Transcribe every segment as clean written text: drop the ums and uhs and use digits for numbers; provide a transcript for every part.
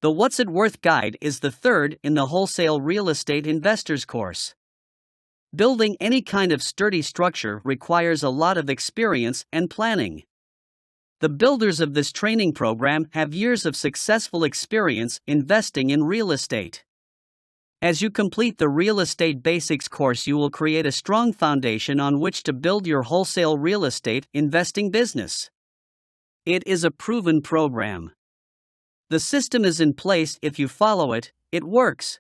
The What's It Worth guide is the third in the Wholesale Real Estate Investors course. Building any kind of sturdy structure requires a lot of experience and planning. The builders of this training program have years of successful experience investing in real estate. As you complete the Real Estate Basics course, you will create a strong foundation on which to build your wholesale real estate investing business. It is a proven program. The system is in place. If you follow it, it works.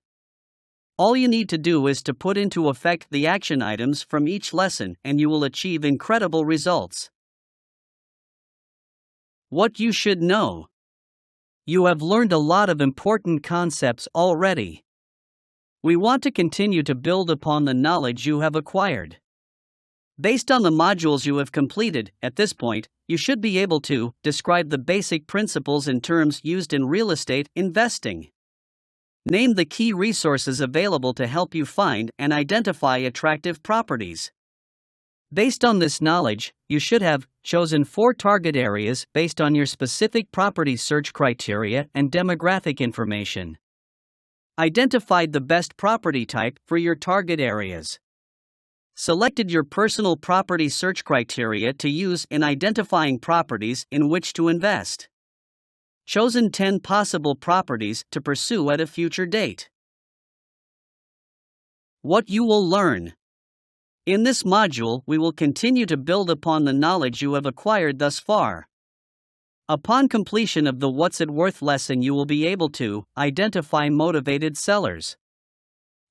All you need to do is to put into effect the action items from each lesson, and you will achieve incredible results. What you should know. You have learned a lot of important concepts already. We want to continue to build upon the knowledge you have acquired. Based on the modules you have completed, at this point, you should be able to describe the basic principles and terms used in real estate investing. Name the key resources available to help you find and identify attractive properties. Based on this knowledge, you should have chosen 4 target areas based on your specific property search criteria and demographic information. Identified the best property type for your target areas. Selected your personal property search criteria to use in identifying properties in which to invest. Chosen 10 possible properties to pursue at a future date. What you will learn. In this module, we will continue to build upon the knowledge you have acquired thus far. Upon completion of the What's It Worth lesson, you will be able to identify motivated sellers.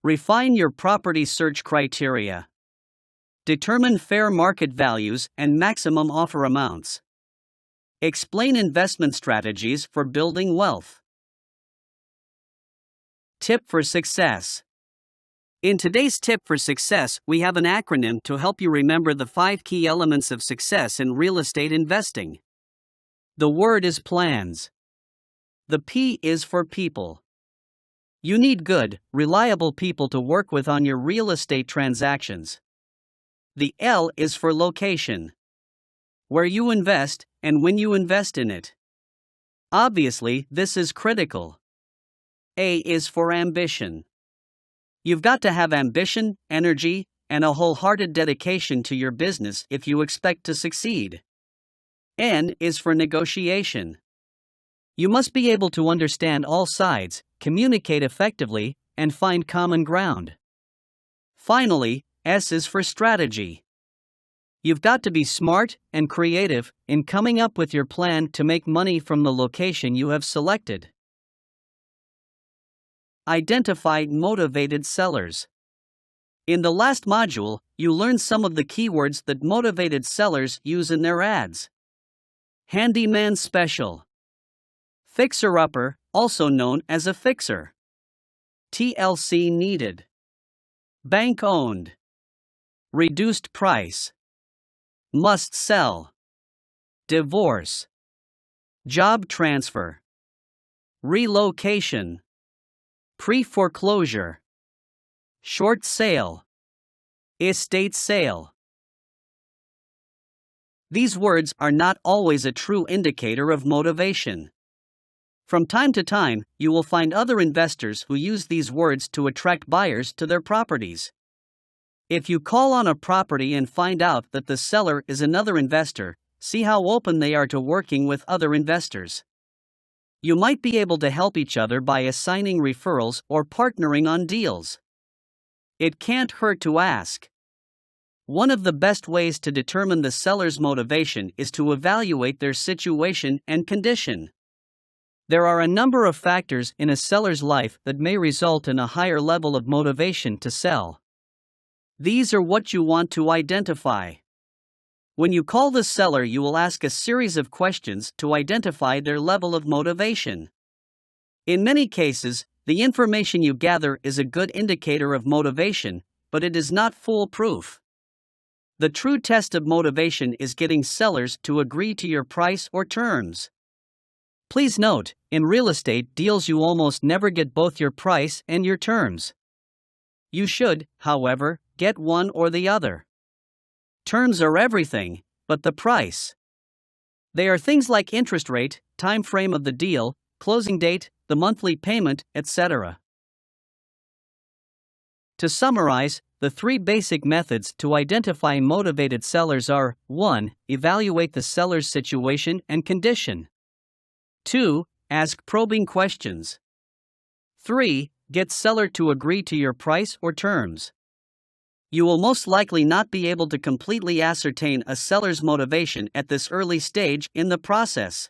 Refine your property search criteria. Determine fair market values and maximum offer amounts. Explain investment strategies for building wealth. Tip for success. In today's tip for success, we have an acronym to help you remember the 5 key elements of success in real estate investing. The word is plans. The P is for people. You need good, reliable people to work with on your real estate transactions. The L is for location. Where you invest, and when you invest in it. Obviously, this is critical. A is for ambition. You've got to have ambition, energy, and a wholehearted dedication to your business if you expect to succeed. N is for negotiation. You must be able to understand all sides, communicate effectively, and find common ground. Finally, S is for strategy. You've got to be smart and creative in coming up with your plan to make money from the location you have selected. Identify motivated sellers. In the last module, you learned some of the keywords that motivated sellers use in their ads. Handyman special. Fixer-upper, also known as a fixer. TLC needed. Bank-owned. Reduced price. Must sell. Divorce. Job transfer. Relocation. Pre-foreclosure. Short sale. Estate sale. These words are not always a true indicator of motivation. From time to time, you will find other investors who use these words to attract buyers to their properties. If you call on a property and find out that the seller is another investor, see how open they are to working with other investors. You might be able to help each other by assigning referrals or partnering on deals. It can't hurt to ask. One of the best ways to determine the seller's motivation is to evaluate their situation and condition. There are a number of factors in a seller's life that may result in a higher level of motivation to sell. These are what you want to identify. When you call the seller, you will ask a series of questions to identify their level of motivation. In many cases, the information you gather is a good indicator of motivation, but it is not foolproof. The true test of motivation is getting sellers to agree to your price or terms. Please note, in real estate deals you almost never get both your price and your terms. You should, however, get one or the other. Terms are everything, but the price. They are things like interest rate, time frame of the deal, closing date, the monthly payment, etc. To summarize, the three basic methods to identify motivated sellers are: 1. Evaluate the seller's situation and condition. 2. Ask probing questions. 3. Get seller to agree to your price or terms. You will most likely not be able to completely ascertain a seller's motivation at this early stage in the process.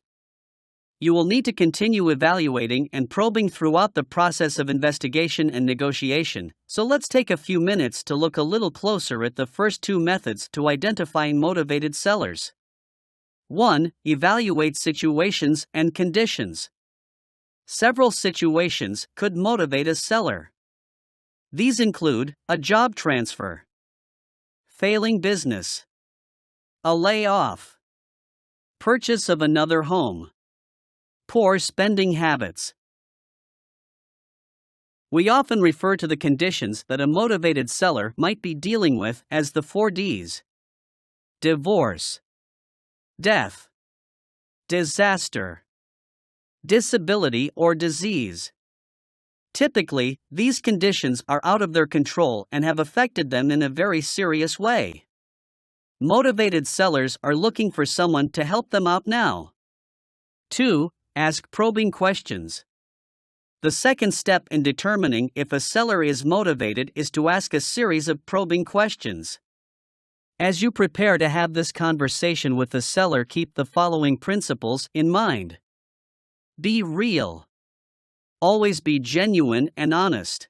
You will need to continue evaluating and probing throughout the process of investigation and negotiation, so let's take a few minutes to look a little closer at the first two methods to identifying motivated sellers. 1. Evaluate situations and conditions. Several situations could motivate a seller. These include a job transfer, failing business, a layoff, purchase of another home, poor spending habits. We often refer to the conditions that a motivated seller might be dealing with as the 4 Ds: divorce, death, disaster, disability or disease. Typically, these conditions are out of their control and have affected them in a very serious way. Motivated sellers are looking for someone to help them out now. 2. Ask probing questions. The second step in determining if a seller is motivated is to ask a series of probing questions. As you prepare to have this conversation with the seller, keep the following principles in mind. Be real. Always be genuine and honest.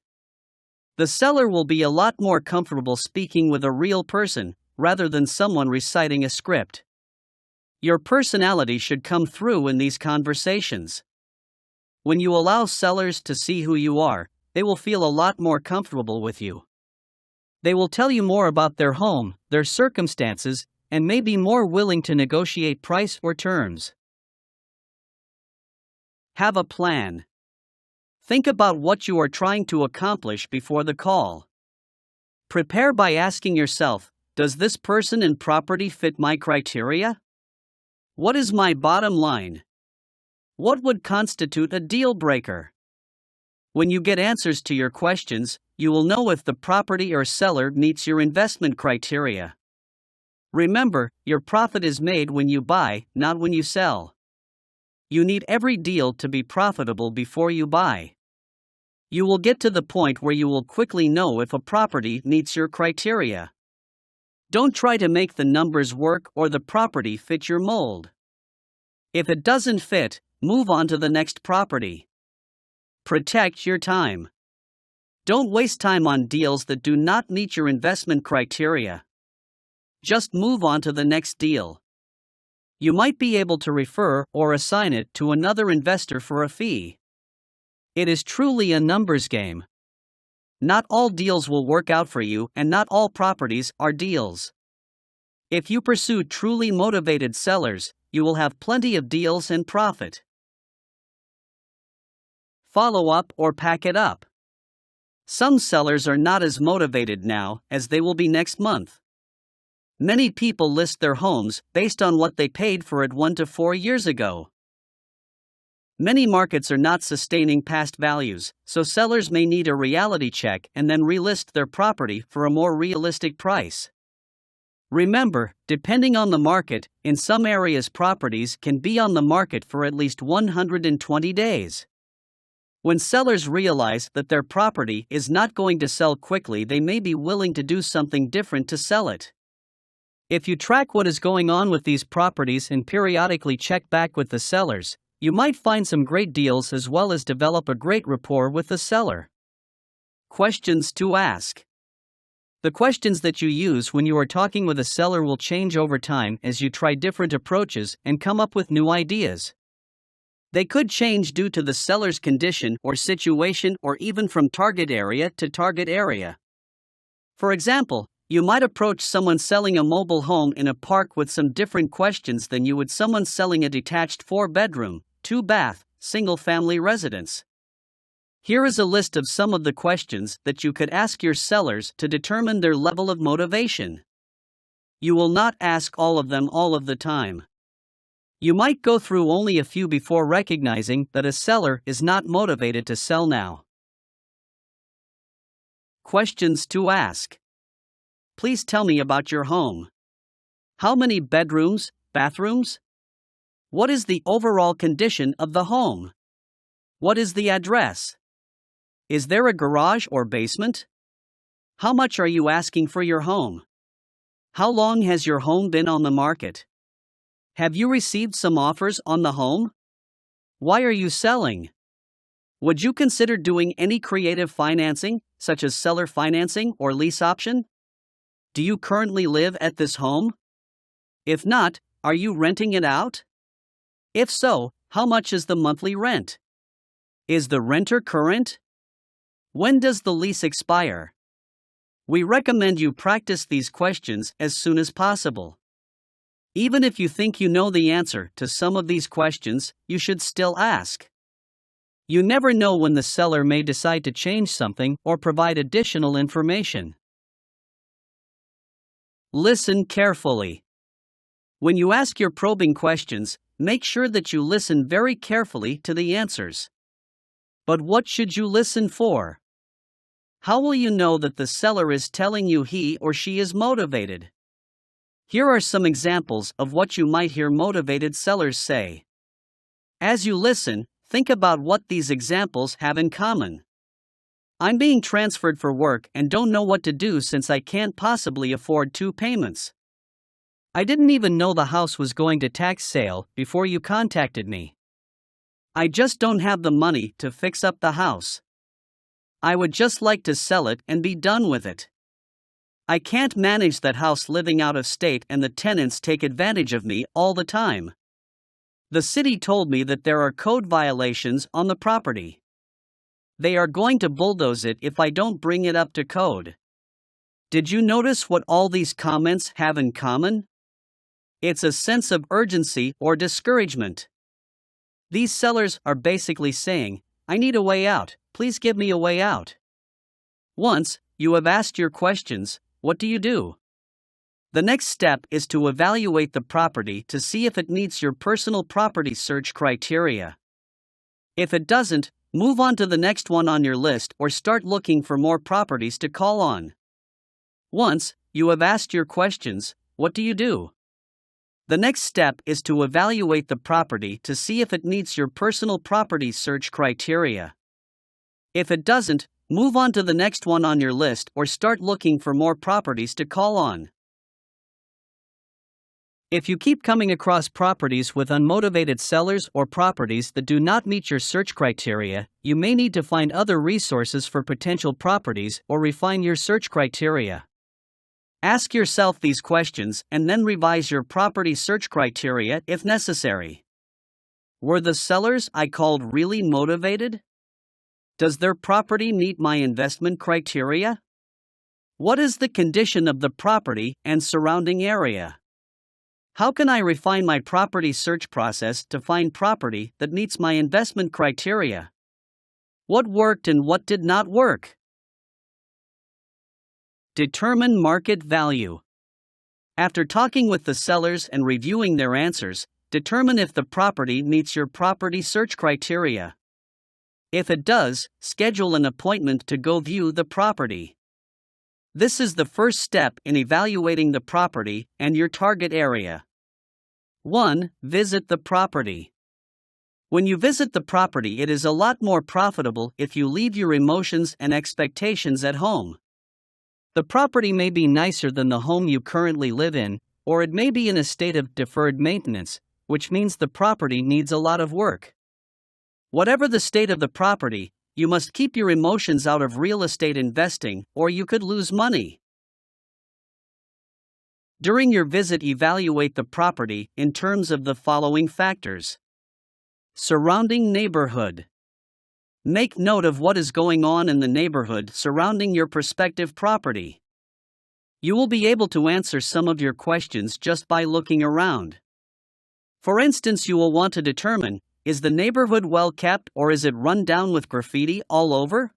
The seller will be a lot more comfortable speaking with a real person rather than someone reciting a script. Your personality should come through in these conversations. When you allow sellers to see who you are, they will feel a lot more comfortable with you. They will tell you more about their home, their circumstances, and may be more willing to negotiate price or terms. Have a plan. Think about what you are trying to accomplish before the call. Prepare by asking yourself, does this person and property fit my criteria? What is my bottom line? What would constitute a deal breaker? When you get answers to your questions, you will know if the property or seller meets your investment criteria. Remember, your profit is made when you buy, not when you sell. You need every deal to be profitable before you buy. You will get to the point where you will quickly know if a property meets your criteria. Don't try to make the numbers work or the property fit your mold. If it doesn't fit, move on to the next property. Protect your time. Don't waste time on deals that do not meet your investment criteria. Just move on to the next deal. You might be able to refer or assign it to another investor for a fee. It is truly a numbers game. Not all deals will work out for you, and not all properties are deals. If you pursue truly motivated sellers, you will have plenty of deals and profit. Follow up or pack it up. Some sellers are not as motivated now as they will be next month. Many people list their homes based on what they paid for it 1 to 4 years ago. Many markets are not sustaining past values, so sellers may need a reality check and then relist their property for a more realistic price. Remember, depending on the market, in some areas properties can be on the market for at least 120 days. When sellers realize that their property is not going to sell quickly, they may be willing to do something different to sell it. If you track what is going on with these properties and periodically check back with the sellers, you might find some great deals as well as develop a great rapport with the seller. Questions to ask. The questions that you use when you are talking with a seller will change over time as you try different approaches and come up with new ideas. They could change due to the seller's condition or situation, or even from target area to target area. For example, you might approach someone selling a mobile home in a park with some different questions than you would someone selling a detached 4-bedroom, 2-bath, single-family residence. Here is a list of some of the questions that you could ask your sellers to determine their level of motivation. You will not ask all of them all of the time. You might go through only a few before recognizing that a seller is not motivated to sell now. Questions to ask. Please tell me about your home. How many bedrooms, bathrooms? What is the overall condition of the home? What is the address? Is there a garage or basement? How much are you asking for your home? How long has your home been on the market? Have you received some offers on the home? Why are you selling? Would you consider doing any creative financing, such as seller financing or lease option? Do you currently live at this home? If not, are you renting it out? If so, how much is the monthly rent? Is the renter current? When does the lease expire? We recommend you practice these questions as soon as possible. Even if you think you know the answer to some of these questions, you should still ask. You never know when the seller may decide to change something or provide additional information. Listen carefully. When you ask your probing questions, make sure that you listen very carefully to the answers. But what should you listen for? How will you know that the seller is telling you he or she is motivated? Here are some examples of what you might hear motivated sellers say. As you listen, think about what these examples have in common. I'm being transferred for work and don't know what to do since I can't possibly afford 2 payments. I didn't even know the house was going to tax sale before you contacted me. I just don't have the money to fix up the house. I would just like to sell it and be done with it. I can't manage that house living out of state and the tenants take advantage of me all the time. The city told me that there are code violations on the property. They are going to bulldoze it if I don't bring it up to code. Did you notice what all these comments have in common? It's a sense of urgency or discouragement. These sellers are basically saying, I need a way out, please give me a way out. Once you have asked your questions, what do you do? The next step is to evaluate the property to see if it meets your personal property search criteria. If it doesn't, move on to the next one on your list or start looking for more properties to call on. Once you have asked your questions, what do you do? The next step is to evaluate the property to see if it meets your personal property search criteria. If it doesn't, move on to the next one on your list or start looking for more properties to call on. If you keep coming across properties with unmotivated sellers or properties that do not meet your search criteria, you may need to find other resources for potential properties or refine your search criteria. Ask yourself these questions and then revise your property search criteria if necessary. Were the sellers I called really motivated? Does their property meet my investment criteria? What is the condition of the property and surrounding area? How can I refine my property search process to find property that meets my investment criteria? What worked and what did not work? Determine market value. After talking with the sellers and reviewing their answers, determine if the property meets your property search criteria. If it does, schedule an appointment to go view the property. This is the first step in evaluating the property and your target area. 1. Visit the property. When you visit the property, it is a lot more profitable if you leave your emotions and expectations at home. The property may be nicer than the home you currently live in, or it may be in a state of deferred maintenance, which means the property needs a lot of work. Whatever the state of the property, you must keep your emotions out of real estate investing, or you could lose money. During your visit, evaluate the property in terms of the following factors. Surrounding neighborhood. Make note of what is going on in the neighborhood surrounding your prospective property. You will be able to answer some of your questions just by looking around. For instance, you will want to determine, is the neighborhood well kept or is it run down with graffiti all over?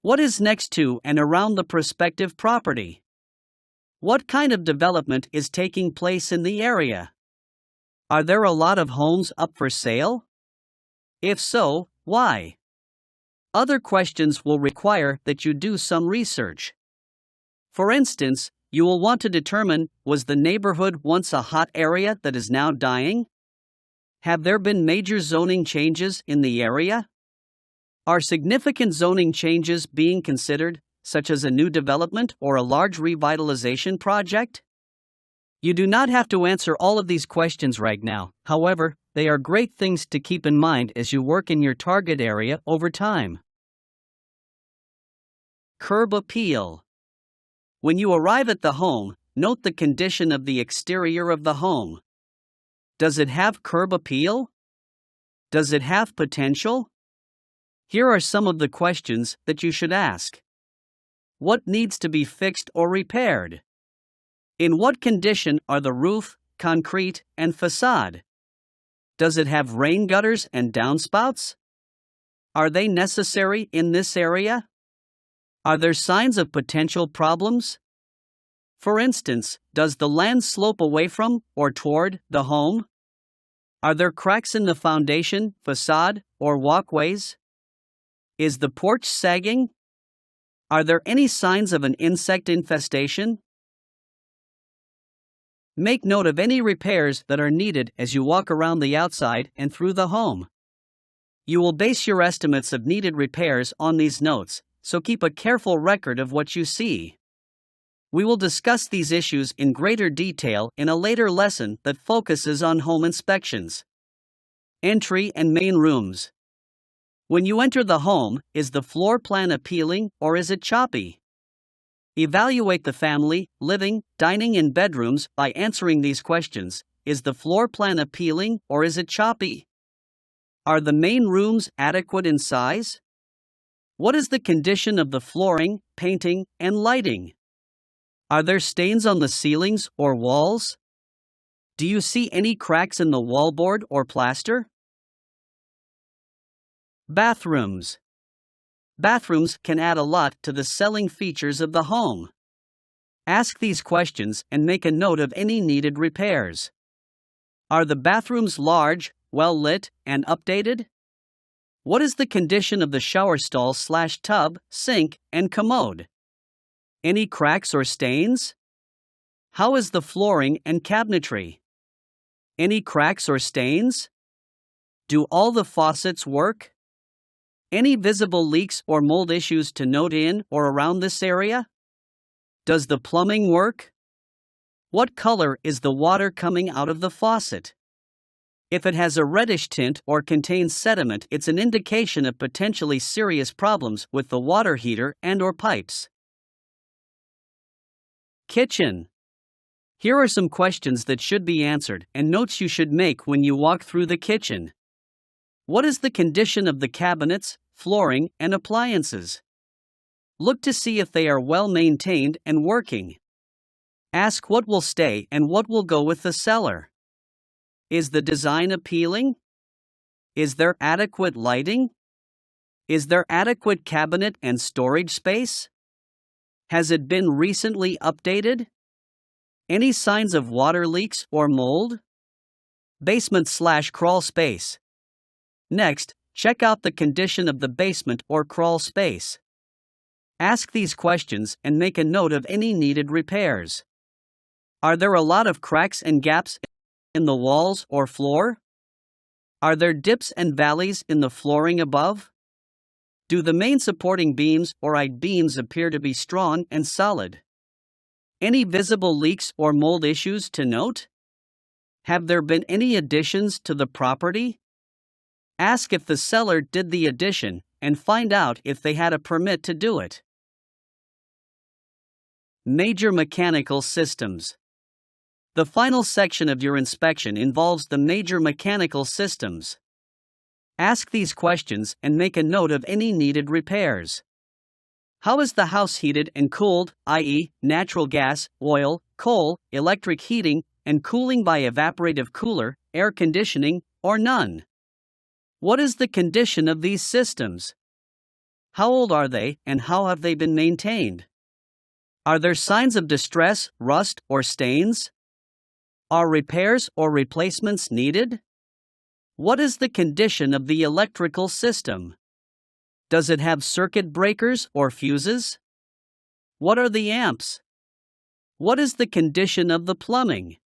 What is next to and around the prospective property? What kind of development is taking place in the area? Are there a lot of homes up for sale? If so, why? Other questions will require that you do some research. For instance, you will want to determine, was the neighborhood once a hot area that is now dying? Have there been major zoning changes in the area? Are significant zoning changes being considered, such as a new development or a large revitalization project? You do not have to answer all of these questions right now, however, they are great things to keep in mind as you work in your target area over time. Curb appeal. When you arrive at the home, note the condition of the exterior of the home. Does it have curb appeal? Does it have potential? Here are some of the questions that you should ask. What needs to be fixed or repaired? In what condition are the roof, concrete, and facade? Does it have rain gutters and downspouts? Are they necessary in this area? Are there signs of potential problems? For instance, does the land slope away from or toward the home? Are there cracks in the foundation, facade, or walkways? Is the porch sagging? Are there any signs of an insect infestation? Make note of any repairs that are needed as you walk around the outside and through the home. You will base your estimates of needed repairs on these notes, so keep a careful record of what you see. We will discuss these issues in greater detail in a later lesson that focuses on home inspections. Entry and main rooms. When you enter the home, is the floor plan appealing or is it choppy? Evaluate the family, living, dining, and bedrooms by answering these questions. Is the floor plan appealing or is it choppy? Are the main rooms adequate in size? What is the condition of the flooring, painting, and lighting? Are there stains on the ceilings or walls? Do you see any cracks in the wallboard or plaster? Bathrooms. Bathrooms can add a lot to the selling features of the home. Ask these questions and make a note of any needed repairs. Are the bathrooms large, well lit, and updated? What is the condition of the shower stall/tub, sink, and commode? Any cracks or stains? How is the flooring and cabinetry? Any cracks or stains? Do all the faucets work? Any visible leaks or mold issues to note in or around this area? Does the plumbing work? What color is the water coming out of the faucet? If it has a reddish tint or contains sediment, it's an indication of potentially serious problems with the water heater and/or pipes. Kitchen. Here are some questions that should be answered and notes you should make when you walk through the kitchen. What is the condition of the cabinets, flooring, and appliances? Look to see if they are well maintained and working. Ask what will stay and what will go with the cellar. Is the design appealing? Is there adequate lighting? Is there adequate cabinet and storage space? Has it been recently updated? Any signs of water leaks or mold? Basement/crawl space. Next, check out the condition of the basement or crawl space. Ask these questions and make a note of any needed repairs. Are there a lot of cracks and gaps in the walls or floor? Are there dips and valleys in the flooring above? Do the main supporting beams or I-beams appear to be strong and solid? Any visible leaks or mold issues to note? Have there been any additions to the property? Ask if the seller did the addition and find out if they had a permit to do it. Major mechanical systems. The final section of your inspection involves the major mechanical systems. Ask these questions and make a note of any needed repairs. How is the house heated and cooled, i.e., natural gas, oil, coal, electric heating, and cooling by evaporative cooler, air conditioning, or none? What is the condition of these systems? How old are they and how have they been maintained? Are there signs of distress, rust, or stains? Are repairs or replacements needed? What is the condition of the electrical system? Does it have circuit breakers or fuses? What are the amps? What is the condition of the plumbing?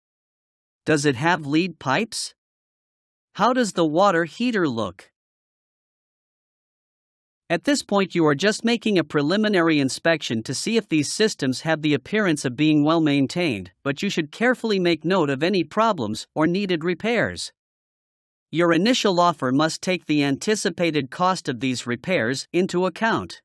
Does it have lead pipes? How does the water heater look? At this point, you are just making a preliminary inspection to see if these systems have the appearance of being well maintained, but you should carefully make note of any problems or needed repairs. Your initial offer must take the anticipated cost of these repairs into account.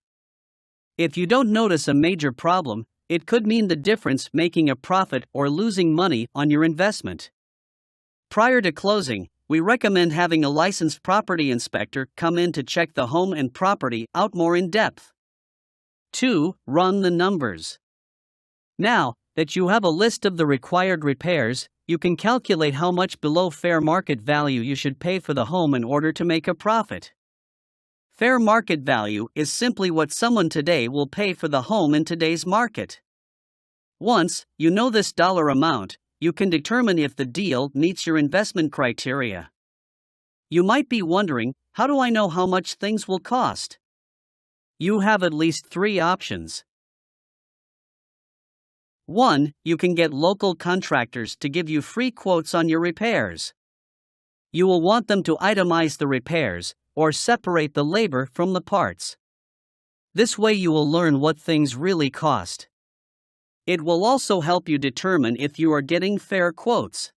If you don't notice a major problem, it could mean the difference making a profit or losing money on your investment. Prior to closing, we recommend having a licensed property inspector come in to check the home and property out more in depth. 2. Run the numbers. Now that you have a list of the required repairs, you can calculate how much below fair market value you should pay for the home in order to make a profit. Fair market value is simply what someone today will pay for the home in today's market. Once you know this dollar amount, you can determine if the deal meets your investment criteria. You might be wondering, how do I know how much things will cost? You have at least 3 options. 1. You can get local contractors to give you free quotes on your repairs. You will want them to itemize the repairs, or separate the labor from the parts. This way you will learn what things really cost. It will also help you determine if you are getting fair quotes.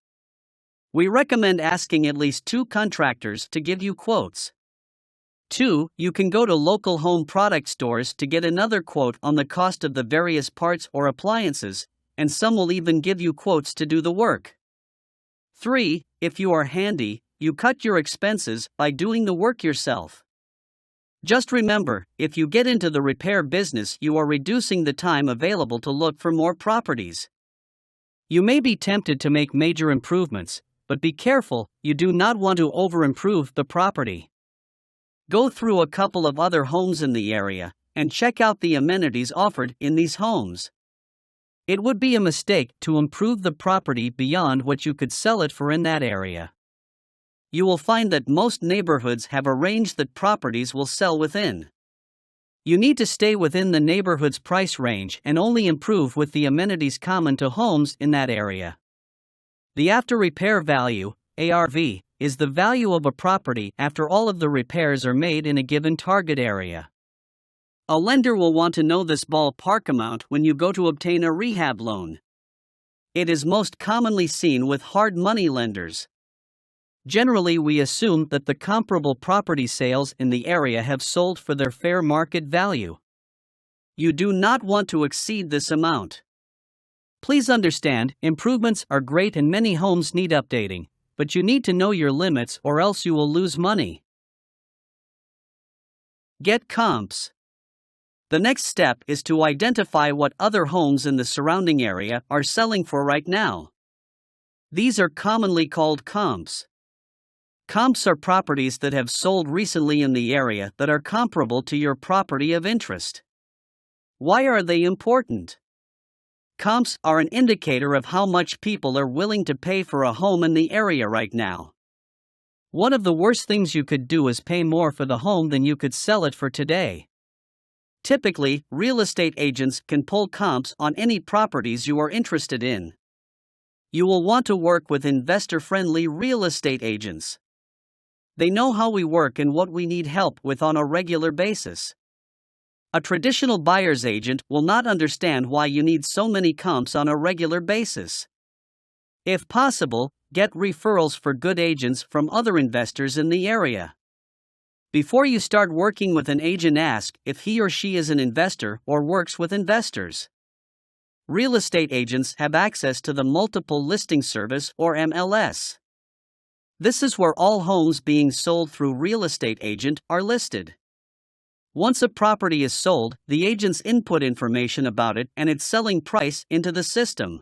We recommend asking at least 2 contractors to give you quotes. 2. You can go to local home product stores to get another quote on the cost of the various parts or appliances, and some will even give you quotes to do the work. 3. If you are handy, you cut your expenses by doing the work yourself. Just remember, if you get into the repair business, you are reducing the time available to look for more properties. You may be tempted to make major improvements, but be careful, you do not want to over-improve the property. Go through a couple of other homes in the area and check out the amenities offered in these homes. It would be a mistake to improve the property beyond what you could sell it for in that area. You will find that most neighborhoods have a range that properties will sell within. You need to stay within the neighborhood's price range and only improve with the amenities common to homes in that area. The after repair value, ARV, is the value of a property after all of the repairs are made in a given target area. A lender will want to know this ballpark amount when you go to obtain a rehab loan. It is most commonly seen with hard money lenders. Generally, we assume that the comparable property sales in the area have sold for their fair market value. You do not want to exceed this amount. Please understand, improvements are great and many homes need updating, but you need to know your limits or else you will lose money. Get comps. The next step is to identify what other homes in the surrounding area are selling for right now. These are commonly called comps. Comps are properties that have sold recently in the area that are comparable to your property of interest. Why are they important? Comps are an indicator of how much people are willing to pay for a home in the area right now. One of the worst things you could do is pay more for the home than you could sell it for today. Typically, real estate agents can pull comps on any properties you are interested in. You will want to work with investor-friendly real estate agents. They know how we work and what we need help with on a regular basis. A traditional buyer's agent will not understand why you need so many comps on a regular basis. If possible, get referrals for good agents from other investors in the area. Before you start working with an agent, ask if he or she is an investor or works with investors. Real estate agents have access to the Multiple Listing Service or MLS. This is where all homes being sold through real estate agent are listed. Once a property is sold, the agents input information about it and its selling price into the system.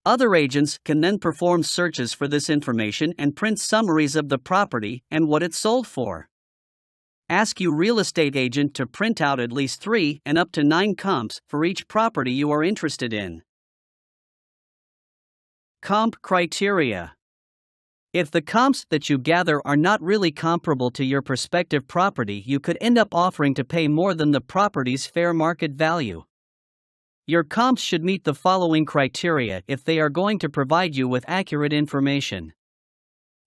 Other agents can then perform searches for this information and print summaries of the property and what it sold for. Ask your real estate agent to print out at least 3 and up to 9 comps for each property you are interested in. Comp criteria. If the comps that you gather are not really comparable to your prospective property, you could end up offering to pay more than the property's fair market value. Your comps should meet the following criteria if they are going to provide you with accurate information.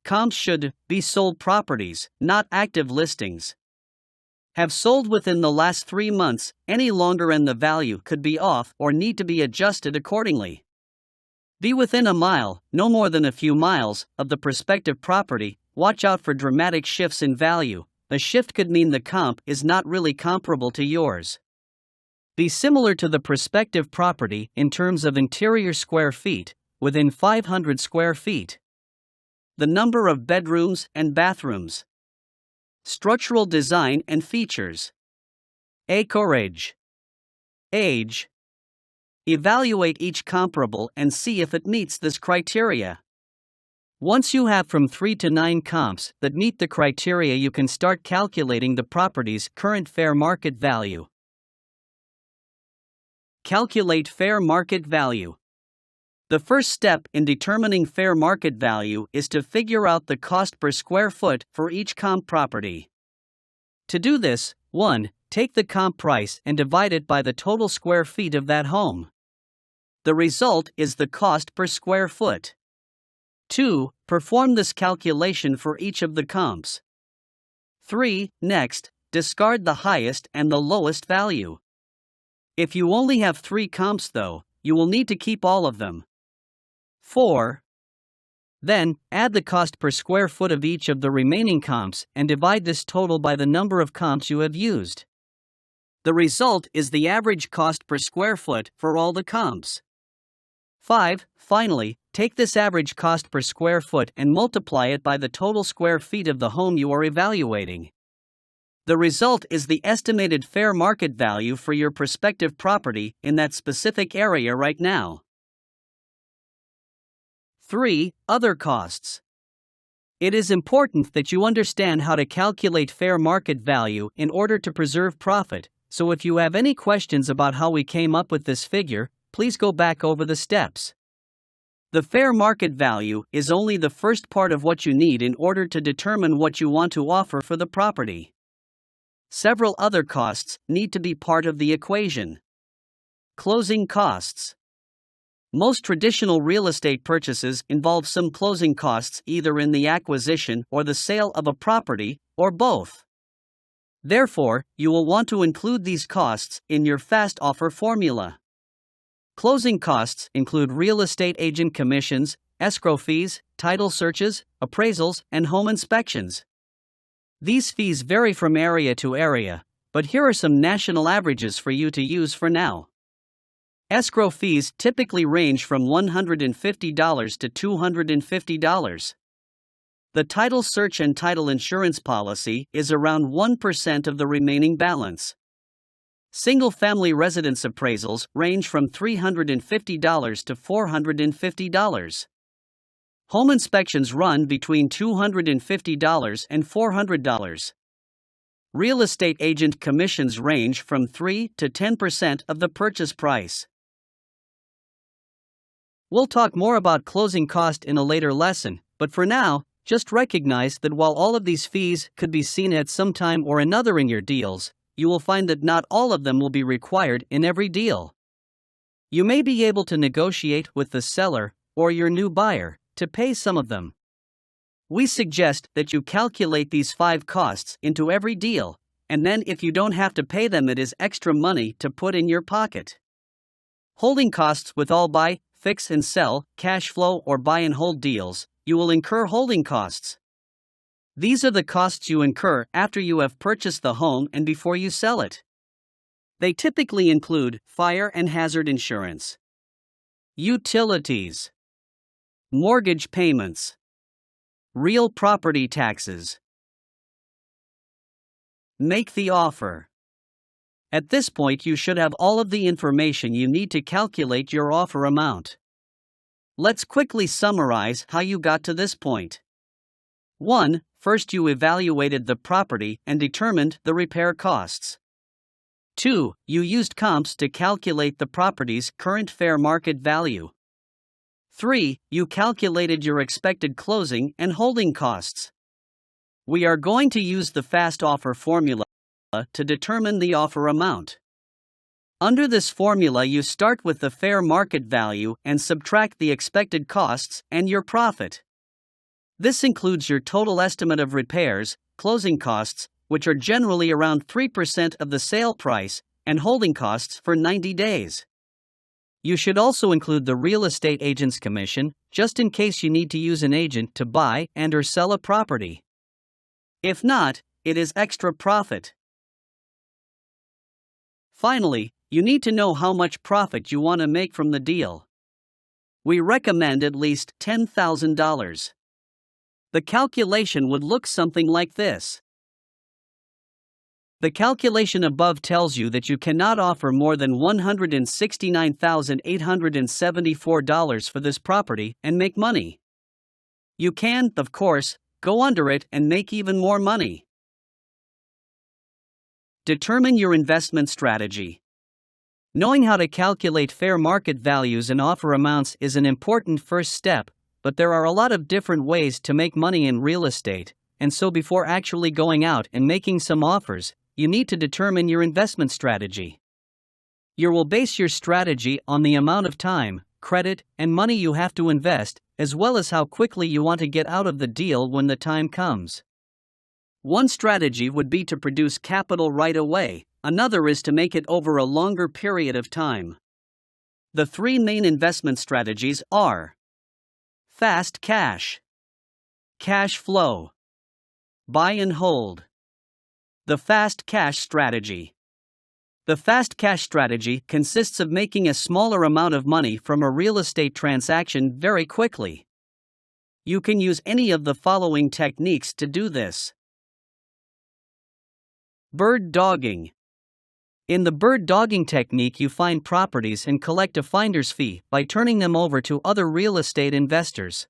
Comps should be sold properties, not active listings. Have sold within the last 3 months, any longer and the value could be off or need to be adjusted accordingly. Be within a mile, no more than a few miles, of the prospective property. Watch out for dramatic shifts in value. A shift could mean the comp is not really comparable to yours. Be similar to the prospective property in terms of interior square feet, within 500 square feet. The number of bedrooms and bathrooms. Structural design and features. Acreage. Age. Evaluate each comparable and see if it meets this criteria. Once you have from 3 to 9 comps that meet the criteria, you can start calculating the property's current fair market value. Calculate fair market value. The first step in determining fair market value is to figure out the cost per square foot for each comp property. To do this, 1. Take the comp price and divide it by the total square feet of that home. The result is the cost per square foot. 2. Perform this calculation for each of the comps. 3. Next, discard the highest and the lowest value. If you only have 3 comps though, you will need to keep all of them. 4. Then, add the cost per square foot of each of the remaining comps and divide this total by the number of comps you have used. The result is the average cost per square foot for all the comps. 5. Finally, take this average cost per square foot and multiply it by the total square feet of the home you are evaluating. The result is the estimated fair market value for your prospective property in that specific area right now. 3. Other costs. It is important that you understand how to calculate fair market value in order to preserve profit, so if you have any questions about how we came up with this figure, please go back over the steps. The fair market value is only the first part of what you need in order to determine what you want to offer for the property. Several other costs need to be part of the equation. Closing costs. Most traditional real estate purchases involve some closing costs either in the acquisition or the sale of a property, or both. Therefore, you will want to include these costs in your fast offer formula. Closing costs include real estate agent commissions, escrow fees, title searches, appraisals, and home inspections. These fees vary from area to area, but here are some national averages for you to use for now. Escrow fees typically range from $150 to $250. The title search and title insurance policy is around 1% of the remaining balance. Single-family residence appraisals range from $350 to $450. Home inspections run between $250 and $400. Real estate agent commissions range from 3 to 10% of the purchase price. We'll talk more about closing cost in a later lesson, but for now, just recognize that while all of these fees could be seen at some time or another in your deals, you will find that not all of them will be required in every deal. You may be able to negotiate with the seller or your new buyer to pay some of them. We suggest that you calculate these 5 costs into every deal, and then if you don't have to pay them, it is extra money to put in your pocket. Holding costs with all buy, fix and sell, cash flow or buy and hold deals, you will incur holding costs. These are the costs you incur after you have purchased the home and before you sell it. They typically include fire and hazard insurance, utilities, mortgage payments, real property taxes. Make the offer. At this point, you should have all of the information you need to calculate your offer amount. Let's quickly summarize how you got to this point. 1. First, you evaluated the property and determined the repair costs. 2. You used comps to calculate the property's current fair market value. 3. You calculated your expected closing and holding costs. We are going to use the fast offer formula to determine the offer amount. Under this formula, you start with the fair market value and subtract the expected costs and your profit. This includes your total estimate of repairs, closing costs, which are generally around 3% of the sale price, and holding costs for 90 days. You should also include the real estate agent's commission, just in case you need to use an agent to buy and/or sell a property. If not, it is extra profit. Finally, you need to know how much profit you want to make from the deal. We recommend at least $10,000. The calculation would look something like this. The calculation above tells you that you cannot offer more than $169,874 for this property and make money. You can, of course, go under it and make even more money. Determine your investment strategy. Knowing how to calculate fair market values and offer amounts is an important first step, but there are a lot of different ways to make money in real estate, and so before actually going out and making some offers, you need to determine your investment strategy. You will base your strategy on the amount of time, credit, and money you have to invest, as well as how quickly you want to get out of the deal when the time comes. One strategy would be to produce capital right away, another is to make it over a longer period of time. The three main investment strategies are fast cash, cash flow, buy and hold. The fast cash strategy. The fast cash strategy consists of making a smaller amount of money from a real estate transaction very quickly. You can use any of the following techniques to do this. Bird dogging. In the bird dogging technique, you find properties and collect a finder's fee by turning them over to other real estate investors.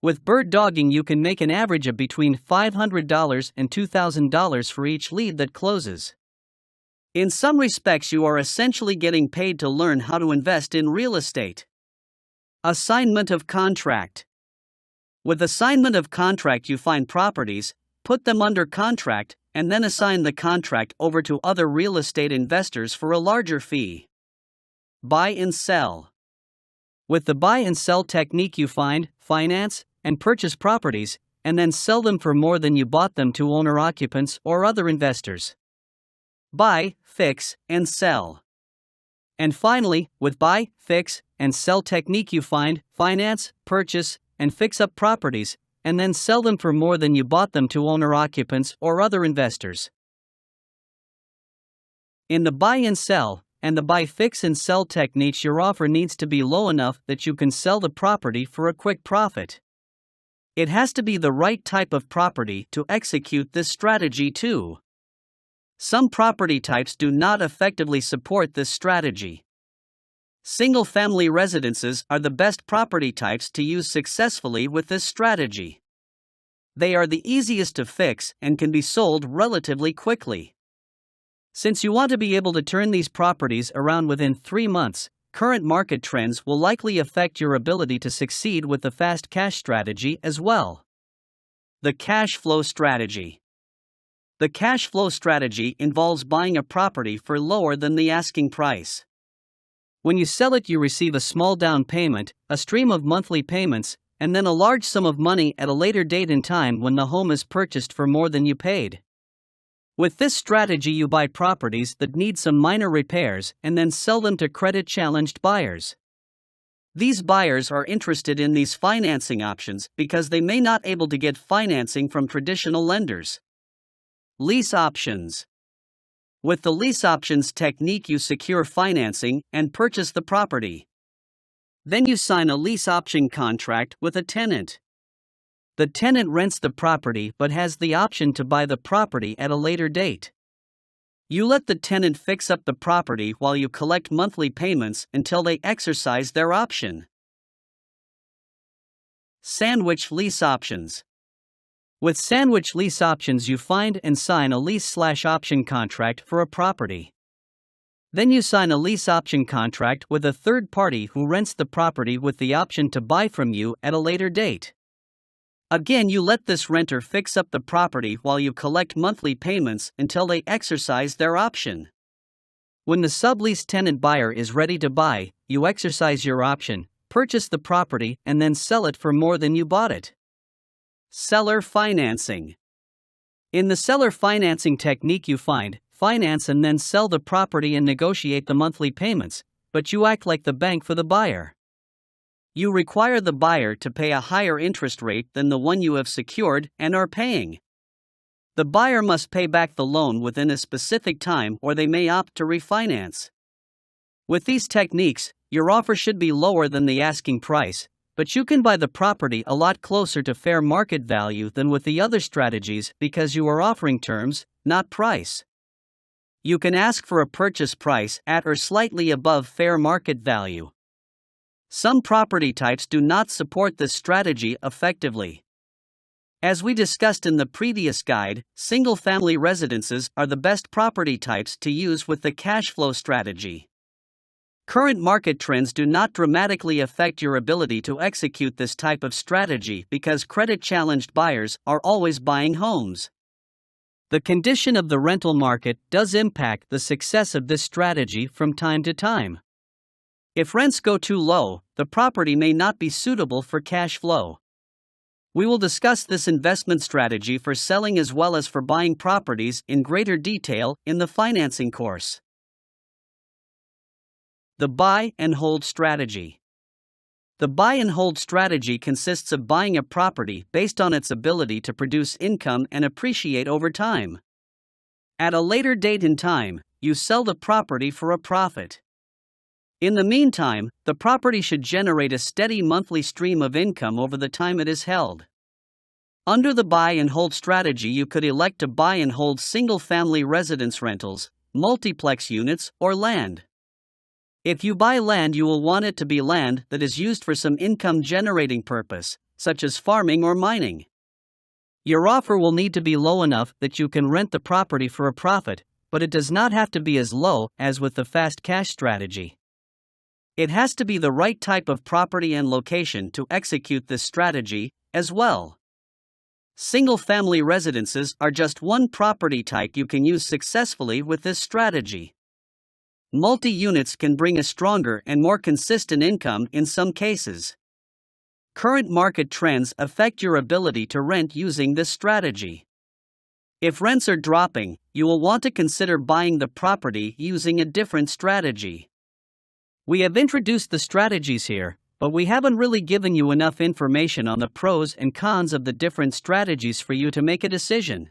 With bird dogging, you can make an average of between $500 and $2,000 for each lead that closes. In some respects, you are essentially getting paid to learn how to invest in real estate. Assignment of contract. With assignment of contract, you find properties, put them under contract, and then assign the contract over to other real estate investors for a larger fee. Buy and sell. With the buy and sell technique, you find, finance, and purchase properties, and then sell them for more than you bought them to owner-occupants or other investors. Buy, fix, and sell. And finally, with buy, fix, and sell technique, you find, finance, purchase, and fix up properties, and then sell them for more than you bought them to owner-occupants or other investors. In the buy and sell, and the buy, fix, and sell techniques, your offer needs to be low enough that you can sell the property for a quick profit. It has to be the right type of property to execute this strategy too. Some property types do not effectively support this strategy. Single-family residences are the best property types to use successfully with this strategy. They are the easiest to fix and can be sold relatively quickly. Since you want to be able to turn these properties around within 3 months, current market trends will likely affect your ability to succeed with the fast cash strategy as well. The cash flow strategy. The cash flow strategy involves buying a property for lower than the asking price. When you sell it, you receive a small down payment, a stream of monthly payments, and then a large sum of money at a later date in time when the home is purchased for more than you paid. With this strategy, you buy properties that need some minor repairs and then sell them to credit-challenged buyers. These buyers are interested in these financing options because they may not be able to get financing from traditional lenders. Lease options. With the lease options technique, you secure financing and purchase the property. Then you sign a lease option contract with a tenant. The tenant rents the property but has the option to buy the property at a later date. You let the tenant fix up the property while you collect monthly payments until they exercise their option. Sandwich lease options. With sandwich lease options, you find and sign a lease/option contract for a property. Then you sign a lease option contract with a third party who rents the property with the option to buy from you at a later date. Again, you let this renter fix up the property while you collect monthly payments until they exercise their option. When the sublease tenant buyer is ready to buy, you exercise your option, purchase the property, and then sell it for more than you bought it. Seller financing. In the seller financing technique, you finance and then sell the property and negotiate the monthly payments, but you act like the bank for the buyer. You require the buyer to pay a higher interest rate than the one you have secured and are paying. The buyer must pay back the loan within a specific time, or they may opt to refinance. With these techniques, your offer should be lower than the asking price, but you can buy the property a lot closer to fair market value than with the other strategies because you are offering terms, not price. You can ask for a purchase price at or slightly above fair market value. Some property types do not support this strategy effectively. As we discussed in the previous guide, single-family residences are the best property types to use with the cash flow strategy. Current market trends do not dramatically affect your ability to execute this type of strategy because credit-challenged buyers are always buying homes. The condition of the rental market does impact the success of this strategy from time to time. If rents go too low, the property may not be suitable for cash flow. We will discuss this investment strategy for selling as well as for buying properties in greater detail in the financing course. The buy and hold strategy. The buy and hold strategy consists of buying a property based on its ability to produce income and appreciate over time. At a later date in time, you sell the property for a profit. In the meantime, the property should generate a steady monthly stream of income over the time it is held. Under the buy and hold strategy, you could elect to buy and hold single-family residence rentals, multiplex units, or land. If you buy land, you will want it to be land that is used for some income-generating purpose, such as farming or mining. Your offer will need to be low enough that you can rent the property for a profit, but it does not have to be as low as with the fast cash strategy. It has to be the right type of property and location to execute this strategy as well. Single-family residences are just one property type you can use successfully with this strategy. Multi-units can bring a stronger and more consistent income in some cases. Current market trends affect your ability to rent using this strategy. If rents are dropping, you will want to consider buying the property using a different strategy. We have introduced the strategies here, but we haven't really given you enough information on the pros and cons of the different strategies for you to make a decision.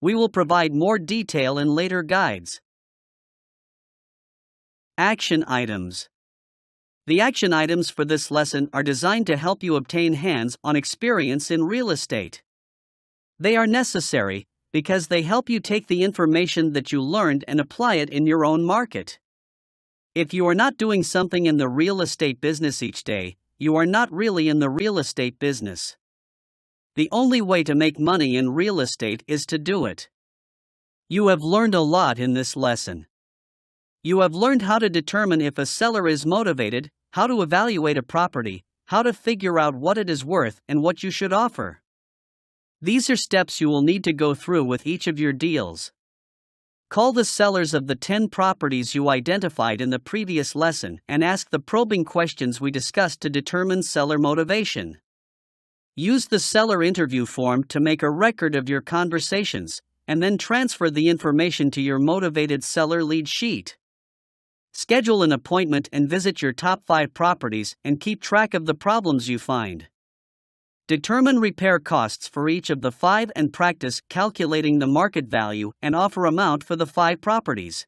We will provide more detail in later guides. Action items. The action items for this lesson are designed to help you obtain hands-on experience in real estate. They are necessary because they help you take the information that you learned and apply it in your own market. If you are not doing something in the real estate business each day, you are not really in the real estate business. The only way to make money in real estate is to do it. You have learned a lot in this lesson. You have learned how to determine if a seller is motivated, how to evaluate a property, how to figure out what it is worth and what you should offer. These are steps you will need to go through with each of your deals. Call the sellers of the 10 properties you identified in the previous lesson and ask the probing questions we discussed to determine seller motivation. Use the seller interview form to make a record of your conversations, and then transfer the information to your motivated seller lead sheet. Schedule an appointment and visit your top 5 properties and keep track of the problems you find. Determine repair costs for each of the 5 and practice calculating the market value and offer amount for the 5 properties.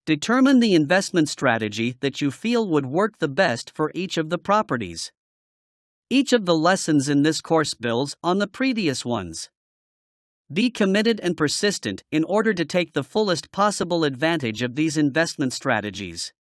Determine the investment strategy that you feel would work the best for each of the properties. Each of the lessons in this course builds on the previous ones. Be committed and persistent in order to take the fullest possible advantage of these investment strategies.